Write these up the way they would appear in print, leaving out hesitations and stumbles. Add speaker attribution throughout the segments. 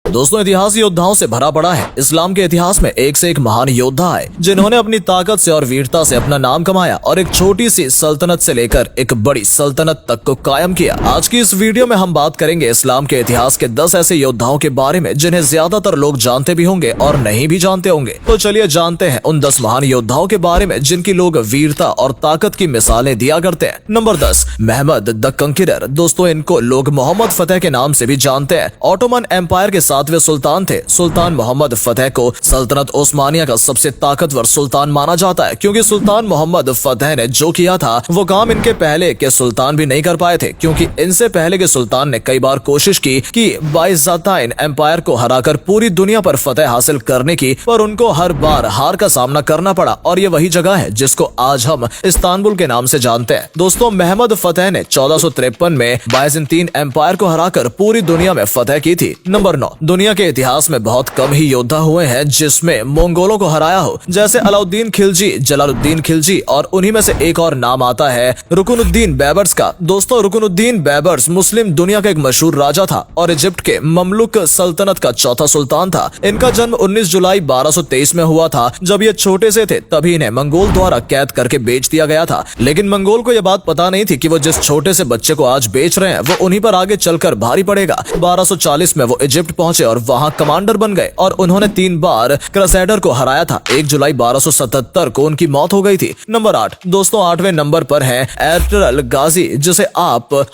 Speaker 1: दोस्तों, इतिहास योद्धाओं से भरा पड़ा है। इस्लाम के इतिहास में एक से एक महान योद्धा है जिन्होंने अपनी ताकत से और वीरता से अपना नाम कमाया और एक छोटी सी सल्तनत से लेकर एक बड़ी सल्तनत तक को कायम किया। आज की इस वीडियो में हम बात करेंगे इस्लाम के इतिहास के 10 ऐसे योद्धाओं के बारे में जिन्हें ज्यादातर लोग जानते भी होंगे और नहीं भी जानते होंगे। तो चलिए जानते हैं उन 10 महान योद्धाओं के बारे में जिनकी लोग वीरता और ताकत की मिसालें दिया करते हैं। Number 10, Mahmud the conqueror. दोस्तों, इनको लोग मोहम्मद फतेह के नाम से भी जानते हैं। ऑटोमन एम्पायर के 7वें सुल्तान थे। सुल्तान मोहम्मद फतेह को सल्तनत ओस्मानिया का सबसे ताकतवर सुल्तान माना जाता है क्योंकि सुल्तान मोहम्मद फतेह ने जो किया था वो काम इनके पहले के सुल्तान भी नहीं कर पाए थे, क्योंकि इनसे पहले के सुल्तान ने कई बार कोशिश की कि बाइज़ांटाइन एम्पायर को हराकर पूरी दुनिया पर फतेह हासिल करने की, पर उनको हर बार हार का सामना करना पड़ा और ये वही जगह है जिसको आज हम इस्तांबुल के नाम से जानते हैं। दोस्तों, महमद फतेह ने 1453 में बाइज़ेंटीन एम्पायर को हराकर पूरी दुनिया में फतेह की थी। नंबर 9, दुनिया के इतिहास में बहुत कम ही योद्धा हुए हैं जिसमें मंगोलों को हराया हो, जैसे अलाउद्दीन खिलजी, जलालुद्दीन खिलजी, और उन्हीं में से एक और नाम आता है रुकनुद्दीन बैबर्स का। दोस्तों, रुकनुद्दीन बैबर्स मुस्लिम दुनिया का एक मशहूर राजा था और इजिप्ट के ममलुक सल्तनत का चौथा सुल्तान था। इनका जन्म 19 जुलाई 1223 में हुआ था। जब ये छोटे से थे तभी इन्हें मंगोल द्वारा कैद करके बेच दिया गया था, लेकिन मंगोल को यह बात पता नहीं थी कि वो जिस छोटे से बच्चे को आज बेच रहे हैं वो उन्हीं पर आगे चलकर भारी पड़ेगा। 1240 में वो इजिप्ट पहुंचे और वहां कमांडर बन गए और उन्होंने 3 बार क्रसेडर को हराया था। 1 जुलाई 1277 को उनकी मौत हो गई थी। नंबर 8, दोस्तों 8वें नंबर पर है एर्तुगरुल गाजी, जिसे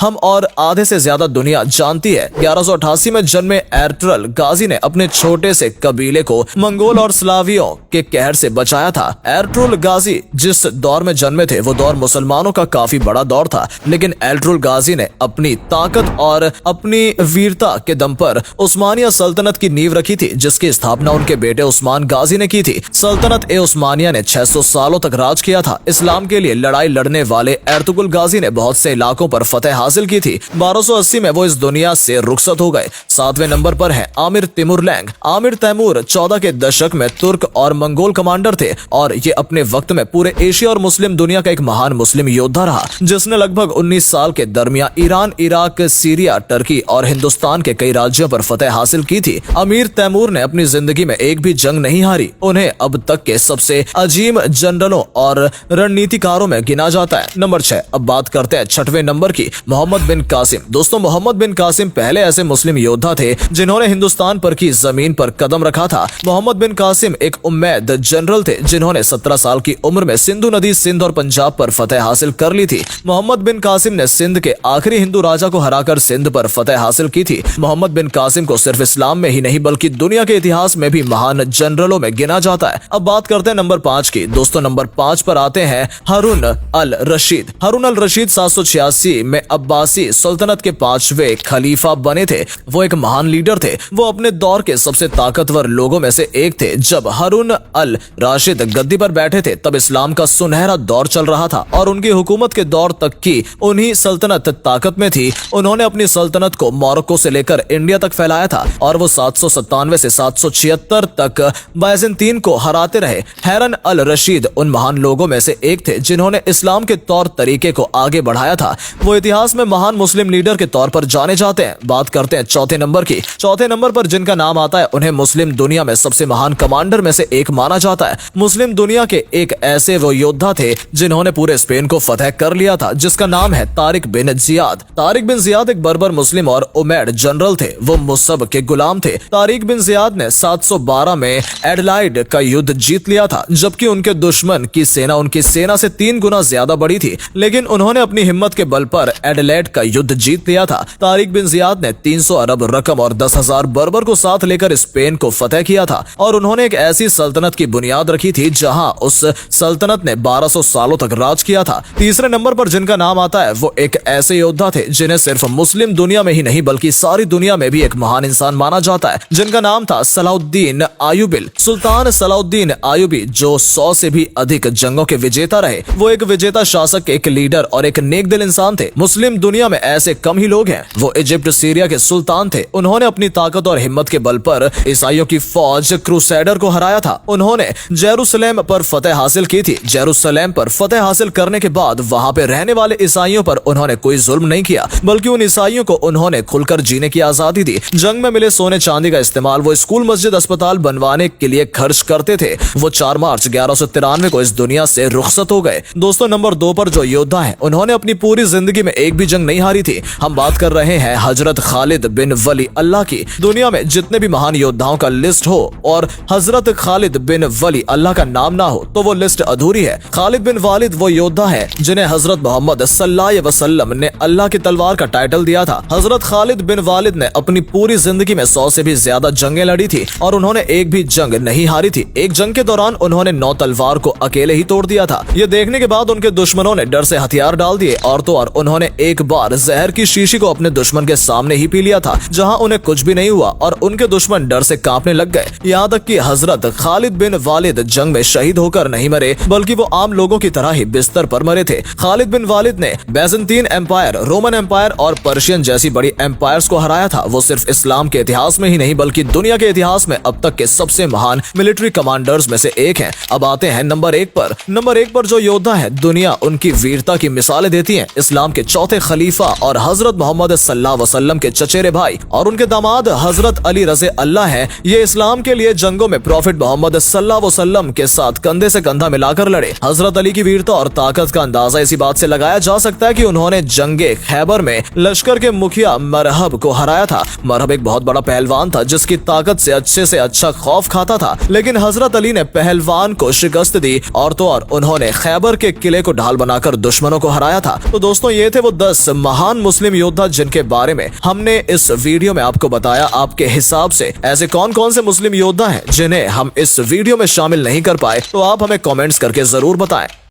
Speaker 1: हम और आधे से ज्यादा दुनिया जानती है। 1188 में जन्मे एर्तुगरुल गाजी ने अपने छोटे से कबीले को मंगोल और स्लावियों के कहर से बचाया था। एर्तुगरुल गाजी जिस दौर में जन्मे थे वो दौर मुसलमानों का काफी बड़ा दौर था, लेकिन एर्तुगरुल गाजी ने अपनी ताकत और अपनी वीरता के दम पर उस्मानिया सल्तनत की नींव रखी थी, जिसकी स्थापना उनके बेटे उस्मान गाजी ने की थी। सल्तनत ए उस्मानिया ने 600 सालों तक राज किया था। इस्लाम के लिए लड़ाई लड़ने वाले एर्तुगरुल गाजी ने बहुत से इलाकों पर फतेह हासिल की थी। 1280 में वो इस दुनिया से रुखसत हो गए। 7वें नंबर पर है आमिर तिमुरलैंग। आमिर तैमूर 14 के दशक में तुर्क और मंगोल कमांडर थे और ये अपने वक्त में पूरे एशिया और मुस्लिम दुनिया का एक महान मुस्लिम योद्धा रहा, जिसने लगभग 19 साल के दरमियान ईरान, इराक, सीरिया, टर्की और हिंदुस्तान के कई राज्यों पर फतेह हासिल की थी। अमीर तैमूर ने अपनी जिंदगी में एक भी जंग नहीं हारी। उन्हें अब तक के सबसे अजीम जनरलों और रणनीतिकारों में गिना जाता है। नंबर 6, अब बात करते हैं 6वें नंबर की, मोहम्मद बिन कासिम। दोस्तों, मोहम्मद बिन कासिम पहले ऐसे मुस्लिम योद्धा थे जिन्होंने हिंदुस्तान पर की जमीन पर कदम रखा था। मोहम्मद बिन कासिम एक उम्मैद जनरल थे जिन्होंने 17 साल की उम्र में सिंधु नदी, सिंध और पंजाब पर फतेह हासिल कर ली थी। मोहम्मद बिन कासिम ने सिंध के आखिरी हिंदू राजा को हराकर सिंध पर फतेह हासिल की थी। मोहम्मद बिन कासिम को सिर्फ इस्लाम में ही नहीं बल्कि दुनिया के इतिहास में भी महान जनरलों में गिना जाता है। अब बात करते हैं नंबर 5 की। दोस्तों, नंबर 5 पर आते हैं हारून अल रशीद। हारून अल रशीद 786 में अब्बासी सल्तनत के 5वें खलीफा बने थे। वो एक महान लीडर थे। वो अपने दौर के सबसे ताकतवर लोगों में से एक थे। जब हारून अल राशिद गद्दी पर बैठे थे तब इस्लाम का सुनहरा दौर चल रहा था और उनकी हुकूमत के दौर तक की उन्हीं सल्तनत ताकत में थी। उन्होंने अपनी सल्तनत को मोरक्को से लेकर इंडिया तक फैलाया था और वो 797 से 776 तक बाइज़ेंटीन को हराते रहे। हारून अल रशीद उन महान लोगों में से एक थे जिन्होंने इस्लाम के तौर तरीके को आगे बढ़ाया था। वो इतिहास में महान मुस्लिम लीडर के तौर पर जाने जाते हैं। बात करते हैं 4थे नंबर की। 4थे नंबर पर जिनका नाम आता है उन्हें मुस्लिम दुनिया में सबसे महान कमांडर में से एक माना जाता है। मुस्लिम दुनिया के एक ऐसे वो योद्धा थे जिन्होंने पूरे स्पेन को फतेह कर लिया था, जिसका नाम है तारिक बिन जियाद। तारिक बिन जियाद एक बर्बर मुस्लिम और उमैद जनरल थे। वो मुसब के गुलाम थे। तारिक बिन जियाद ने 712 में एडलाइड का युद्ध जीत लिया था, जबकि उनके दुश्मन की सेना उनकी सेना से 3 गुना ज्यादा बड़ी थी, लेकिन उन्होंने अपनी हिम्मत के बल पर एडलाइड का युद्ध जीत लिया था। तारिक बिन जियाद ने 300 अरब रकम और 10,000 बर्बर को साथ लेकर स्पेन को फतेह किया था और उन्होंने एक ऐसी सल्तनत की बुनियाद रखी थी जहां उस सल्तनत ने 1200 सालों तक राज किया था। तीसरे नंबर पर जिनका नाम आता है वो एक ऐसे योद्धा थे जिन्हें सिर्फ मुस्लिम दुनिया में ही नहीं बल्कि सारी दुनिया में भी एक महान इंसान माना जाता है, जिनका नाम था सलाउद्दीन आयुबिल। सुल्तान सलाउद्दीन आयुबी जो 100 से भी अधिक जंगों के विजेता रहे। वो एक विजेता शासक, एक लीडर और एक नेक दिल इंसान थे। मुस्लिम दुनिया में ऐसे कम ही लोग हैं। वो इजिप्ट, सीरिया के सुल्तान थे। उन्होंने अपनी ताकत और हिम्मत के बल पर ईसाइयों की फौज क्रूसेडर को हराया था। उन्होंने जेरूसलेम पर फतेह हासिल की थी। जेरूसलेम पर फतेह हासिल करने के बाद वहां पे रहने वाले ईसाइयों पर उन्होंने कोई जुल्म नहीं किया, बल्कि उन ईसाइयों को उन्होंने खुलकर जीने की आजादी दी। जंग में मिले लिए सोने चांदी का इस्तेमाल वो स्कूल मस्जिद अस्पताल बनवाने के लिए खर्च करते थे, वो 4 मार्च 1193 को इस दुनिया से रुखसत हो गए। दोस्तों नंबर 2 पर जो योद्धा है उन्होंने अपनी पूरी जिंदगी में एक भी जंग नहीं हारी थी, हम बात कर रहे हैं हजरत खालिद बिन वली अल्लाह की। दुनिया में जितने भी महान योद्धाओं का लिस्ट हो और हजरत खालिद बिन वली अल्लाह का नाम ना हो तो वो लिस्ट अधूरी है। खालिद बिन वालिद वो योद्धा है जिन्हें हजरत मोहम्मद सल्लल्लाहु अलैहि वसल्लम ने अल्लाह की तलवार का टाइटल दिया था। हजरत खालिद बिन वालिद ने अपनी पूरी जिंदगी में 100 से भी ज्यादा जंगें लड़ी थी और उन्होंने एक भी जंग नहीं हारी थी। एक जंग के दौरान उन्होंने 9 तलवार को अकेले ही तोड़ दिया था। ये देखने के बाद उनके दुश्मनों ने डर से हथियार डाल दिए और तो और उन्होंने एक बार जहर की शीशी को अपने दुश्मन के सामने ही पी लिया था, जहां उन्हें कुछ भी नहीं हुआ और उनके दुश्मन डर से कांपने लग गए। यहाँ तक कि हजरत खालिद बिन वालिद जंग में शहीद होकर नहीं मरे बल्कि वो आम लोगों की तरह ही बिस्तर पर मरे थे। खालिद बिन वालिद ने बैजेंटीन एम्पायर, रोमन एम्पायर और पर्शियन जैसी बड़ी एम्पायर्स को हराया था। वो सिर्फ इस्लाम के इतिहास में ही नहीं बल्कि दुनिया के इतिहास में अब तक के सबसे महान मिलिट्री कमांडर्स में से एक हैं। अब आते हैं नंबर 1 पर। नंबर 1 पर जो योद्धा है दुनिया उनकी वीरता की मिसालें देती है। इस्लाम के चौथे खलीफा और हजरत मोहम्मद सल्लल्लाहु अलैहि वसल्लम के चचेरे भाई और उनके दामाद हजरत अली रज़े अल्लाह हैं। ये इस्लाम के लिए जंगों में प्रॉफिट मोहम्मद सल्लल्लाहु अलैहि वसल्लम के साथ कंधे से कंधा मिलाकर लड़े। हजरत अली की वीरता और ताकत का अंदाजा इसी बात से लगाया जा सकता है कि उन्होंने जंगे खैबर में लश्कर के मुखिया मरहब को हराया था। मरहब एक बहुत बड़ा पहलवान था जिसकी ताकत से अच्छा खौफ खाता था, लेकिन हजरत अली ने पहलवान को शिकस्त दी और तो और उन्होंने खैबर के किले को ढाल बनाकर दुश्मनों को हराया था। तो दोस्तों ये थे वो 10 महान मुस्लिम योद्धा जिनके बारे में हमने इस वीडियो में आपको बताया। आपके हिसाब से ऐसे कौन कौन से मुस्लिम योद्धा हैं जिन्हें हम इस वीडियो में शामिल नहीं कर पाए, तो आप हमें कमेंट्स करके जरूर बताएं।